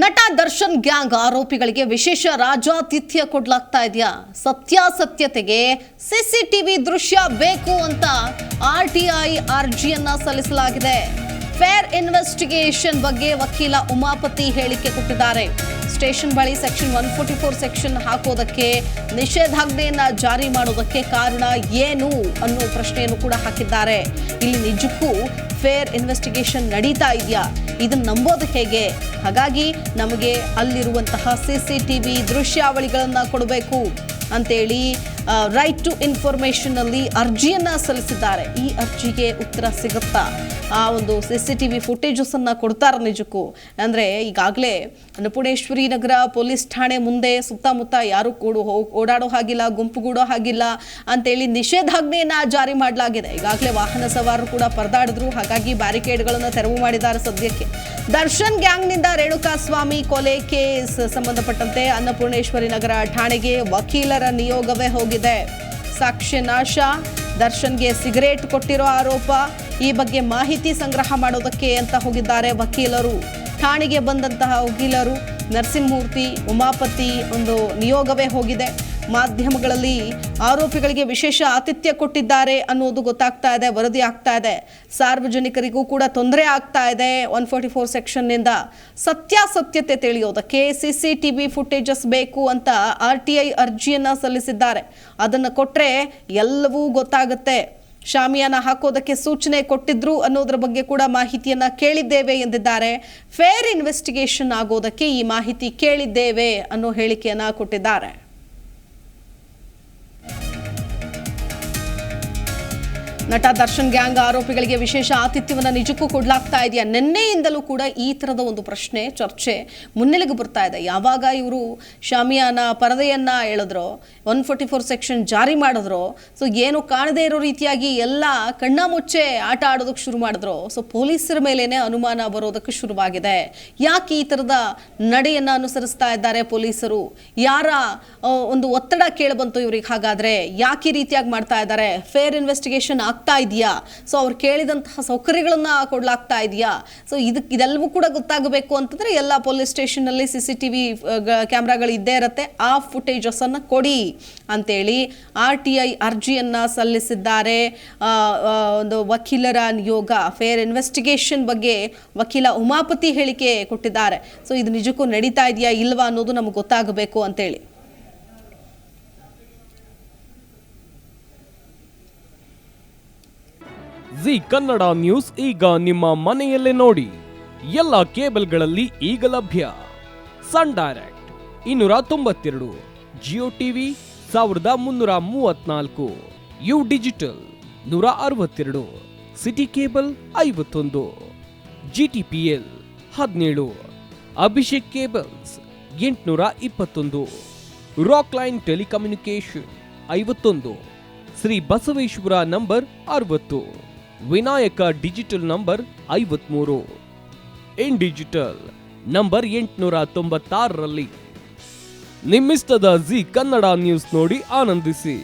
ನಟ ದರ್ಶನ್ ಗ್ಯಾಂಗ್ ಆರೋಪಿಗಳಿಗೆ ವಿಶೇಷ ರಾಜಾತಿಥ್ಯ ಕೊಡಲಾಗ್ತಾ ಇದೆಯಾ? ಸತ್ಯಾಸತ್ಯತೆಗೆ ಸಿಸಿಟಿವಿ ದೃಶ್ಯ ಬೇಕು ಅಂತ ಆರ್ಟಿಐ ಅರ್ಜಿಯನ್ನ ಸಲ್ಲಿಸಲಾಗಿದೆ. ಫೇರ್ ಇನ್ವೆಸ್ಟಿಗೇಷನ್ ಬಗ್ಗೆ ವಕೀಲ ಉಮಾಪತಿ ಹೇಳಿಕೆ ಕೊಟ್ಟಿದ್ದಾರೆ. ಸ್ಟೇಷನ್ ಬಳಿ ಸೆಕ್ಷನ್ 144 ಸೆಕ್ಷನ್ ಹಾಕೋದಕ್ಕೆ ನಿಷೇಧಾಜ್ಞೆಯನ್ನ ಜಾರಿ ಮಾಡೋದಕ್ಕೆ ಕಾರಣ ಏನು ಅನ್ನೋ ಪ್ರಶ್ನೆಯನ್ನು ಕೂಡ ಹಾಕಿದ್ದಾರೆ. ಇಲ್ಲಿ ನಿಜಕ್ಕೂ ಫೇರ್ ಇನ್ವೆಸ್ಟಿಗೇಷನ್ ನಡೀತಾ ಇದೆಯಾ? ಇದನ್ನ ನಂಬೋದು ಹೇಗೆ? ಹಾಗಾಗಿ ನಮಗೆ ಅಲ್ಲಿರುವಂತಹ ಸಿಸಿಟಿವಿ ದೃಶ್ಯಾವಳಿಗಳನ್ನ ಕೊಡಬೇಕು ಅಂತೇಳಿ ರೈಟ್ ಟು ಇನ್ಫಾರ್ಮೇಶನ್ ಅಲ್ಲಿ ಅರ್ಜಿಯನ್ನ ಸಲ್ಲಿಸಿದ್ದಾರೆ. ಈ ಅರ್ಜಿಗೆ ಉತ್ತರ ಸಿಗುತ್ತಾ? ಆ ಒಂದು ಸಿಸಿಟಿವಿ ಫುಟೇಜಸ್ ಅನ್ನ ಕೊಡ್ತಾರ ನಿಜಕ್ಕೂ? ಅಂದ್ರೆ ಈಗಾಗಲೇ ಅನ್ನಪೂರ್ಣೇಶ್ವರಿ ನಗರ ಪೊಲೀಸ್ ಠಾಣೆ ಮುಂದೆ ಸುತ್ತಮುತ್ತ ಯಾರು ಓಡಾಡೋ ಹಾಗಿಲ್ಲ, ಗುಂಪುಗೂಡೋ ಹಾಗಿಲ್ಲ ಅಂತೇಳಿ ನಿಷೇಧಾಜ್ಞೆಯನ್ನ ಜಾರಿ ಮಾಡಲಾಗಿದೆ. ಈಗಾಗಲೇ ವಾಹನ ಸವಾರರು ಕೂಡ ಪರದಾಡಿದ್ರು. ಹಾಗಾಗಿ ಬ್ಯಾರಿಕೇಡ್ಗಳನ್ನು ತೆರವು ಮಾಡಿದ್ದಾರೆ. ಸದ್ಯಕ್ಕೆ ದರ್ಶನ್ ಗ್ಯಾಂಗ್ನಿಂದ ರೇಣುಕಾಸ್ವಾಮಿ ಕೊಲೆ ಕೇಸ್ ಸಂಬಂಧಪಟ್ಟಂತೆ ಅನ್ನಪೂರ್ಣೇಶ್ವರಿ ನಗರ ಠಾಣೆಗೆ ವಕೀಲರ ನಿಯೋಗವೇ ಹೋಗಿದೆ. ಸಾಕ್ಷ್ಯ ನಾಶ, ದರ್ಶನ್ಗೆ ಸಿಗರೇಟ್ ಕೊಟ್ಟಿರೋ ಆರೋಪ, ಈ ಬಗ್ಗೆ ಮಾಹಿತಿ ಸಂಗ್ರಹ ಮಾಡೋದಕ್ಕೆ ಅಂತ ಹೋಗಿದ್ದಾರೆ ವಕೀಲರು. ಠಾಣೆಗೆ ಬಂದಂತಹ ವಕೀಲರು ನರಸಿಂಹಮೂರ್ತಿ, ಉಮಾಪತಿ ಒಂದು ನಿಯೋಗವೇ ಹೋಗಿದೆ. ಮಾಧ್ಯಮಗಳಲ್ಲಿ ಆರೋಪಿಗಳಿಗೆ ವಿಶೇಷ ಆತಿಥ್ಯ ಕೊಟ್ಟಿದ್ದಾರೆ ಅನ್ನೋದು ಗೊತ್ತಾಗ್ತಾ ಇದೆ, ವರದಿ ಆಗ್ತಾ ಇದೆ. ಸಾರ್ವಜನಿಕರಿಗೂ ಕೂಡ ತೊಂದರೆ ಆಗ್ತಾ ಇದೆ. 144 ಸೆಕ್ಷನ್ನಿಂದ ಸತ್ಯಾಸತ್ಯತೆ ತಿಳಿಯೋದಕ್ಕೆ ಸಿಸಿಟಿವಿ ಫುಟೇಜಸ್ ಬೇಕು ಅಂತ ಆರ್ಟಿಐ ಅರ್ಜಿಯನ್ನ ಸಲ್ಲಿಸಿದ್ದಾರೆ. ಅದನ್ನು ಕೊಟ್ಟರೆ ಎಲ್ಲವೂ ಗೊತ್ತಾಗುತ್ತೆ. ಶಾಮಿಯಾನ ಹಾಕೋದಕ್ಕೆ ಸೂಚನೆ ಕೊಟ್ಟಿದ್ರು ಅನ್ನೋದ್ರ ಬಗ್ಗೆ ಕೂಡ ಮಾಹಿತಿಯನ್ನ ಕೇಳಿದ್ದೇವೆ ಎಂದಿದ್ದಾರೆ. ಫೇರ್ ಇನ್ವೆಸ್ಟಿಗೇಷನ್ ಆಗೋದಕ್ಕೆ ಈ ಮಾಹಿತಿ ಕೇಳಿದ್ದೇವೆ ಅನ್ನೋ ಹೇಳಿಕೆಯನ್ನ ಕೊಟ್ಟಿದ್ದಾರೆ. ನಟ ದರ್ಶನ್ ಗ್ಯಾಂಗ್ ಆರೋಪಿಗಳಿಗೆ ವಿಶೇಷ ಆತಿಥ್ಯವನ್ನು ನಿಜಕ್ಕೂ ಕೊಡಲಾಗ್ತಾ ಇದೆಯಾ? ನಿನ್ನೆಯಿಂದಲೂ ಕೂಡ ಈ ಥರದ ಒಂದು ಪ್ರಶ್ನೆ, ಚರ್ಚೆ ಮುನ್ನೆಲೆಗೆ ಬರ್ತಾ ಇದೆ. ಯಾವಾಗ ಇವರು ಶಾಮಿಯಾನ ಪರದೆಯನ್ನ ಎಳೆದ್ರೋ, 144 ಸೆಕ್ಷನ್ ಜಾರಿ ಮಾಡಿದ್ರು, ಸೊ ಏನು ಕಾಣದೇ ಇರೋ ರೀತಿಯಾಗಿ ಎಲ್ಲ ಕಣ್ಣ ಮುಚ್ಚೆ ಆಟ ಆಡೋದಕ್ಕೆ ಶುರು ಮಾಡಿದ್ರು. ಸೊ ಪೊಲೀಸರ ಮೇಲೇನೆ ಅನುಮಾನ ಬರೋದಕ್ಕೆ ಶುರುವಾಗಿದೆ. ಯಾಕೆ ಈ ಥರದ ನಡೆಯನ್ನ ಅನುಸರಿಸ್ತಾ ಇದ್ದಾರೆ ಪೊಲೀಸರು? ಯಾರ ಒಂದು ಒತ್ತಡ ಕೇಳಿಬಂತು ಇವ್ರಿಗೆ? ಹಾಗಾದ್ರೆ ಯಾಕೆ ಈ ರೀತಿಯಾಗಿ ಮಾಡ್ತಾ ಇದ್ದಾರೆ? ಫೇರ್ ಇನ್ವೆಸ್ಟಿಗೇಷನ್ ಆಗ್ತಾ ಇದೆಯಾ? ಸೊ ಅವ್ರು ಕೇಳಿದಂತಹ ಸೌಕರ್ಯಗಳನ್ನ ಕೊಡ್ಲಾಗ್ತಾ ಇದೆಯಾ? ಸೊ ಇದೆಲ್ಲವೂ ಕೂಡ ಗೊತ್ತಾಗಬೇಕು ಅಂತಂದ್ರೆ ಎಲ್ಲ ಪೊಲೀಸ್ ಸ್ಟೇಷನ್ ಅಲ್ಲಿ ಸಿಸಿಟಿವಿ ಕ್ಯಾಮ್ರಾಗಳು ಇದ್ದೇ ಇರುತ್ತೆ. ಆ ಫುಟೇಜಸ್ ಅನ್ನ ಕೊಡಿ ಅಂತೇಳಿ ಆರ್ಟಿಐ ಅರ್ಜಿಯನ್ನ ಸಲ್ಲಿಸಿದ್ದಾರೆ ಒಂದು ವಕೀಲರ ನಿಯೋಗ. ಫೇರ್ ಇನ್ವೆಸ್ಟಿಗೇಷನ್ ಬಗ್ಗೆ ವಕೀಲ ಉಮಾಪತಿ ಹೇಳಿಕೆ ಕೊಟ್ಟಿದ್ದಾರೆ. ಸೊ ಇದು ನಿಜಕ್ಕೂ ನಡೀತಾ ಇದೆಯಾ ಇಲ್ವಾ ಅನ್ನೋದು ನಮ್ಗೆ ಗೊತ್ತಾಗಬೇಕು ಅಂತೇಳಿ. ಜಿ ಕನ್ನಡ ನ್ಯೂಸ್ ಈಗ ನಿಮ್ಮ ಮನೆಯಲ್ಲೇ ನೋಡಿ. ಎಲ್ಲ ಕೇಬಲ್ಗಳಲ್ಲಿ ಈಗ ಲಭ್ಯ. Sun Direct 292, Jio TV 1334, U digital 162, City cable 51, GTPL 17, Abhishek cables 821, Rockline telecommunication 51, Shri Basaveshwara number 60, Vinayaka digital number 53, in digital number 896ರಲ್ಲಿ. ನಿಮ್ಮಿಸ್ತದ ಜಿ ಕನ್ನಡ ನ್ಯೂಸ್ ನೋಡಿ ಆನಂದಿಸಿ.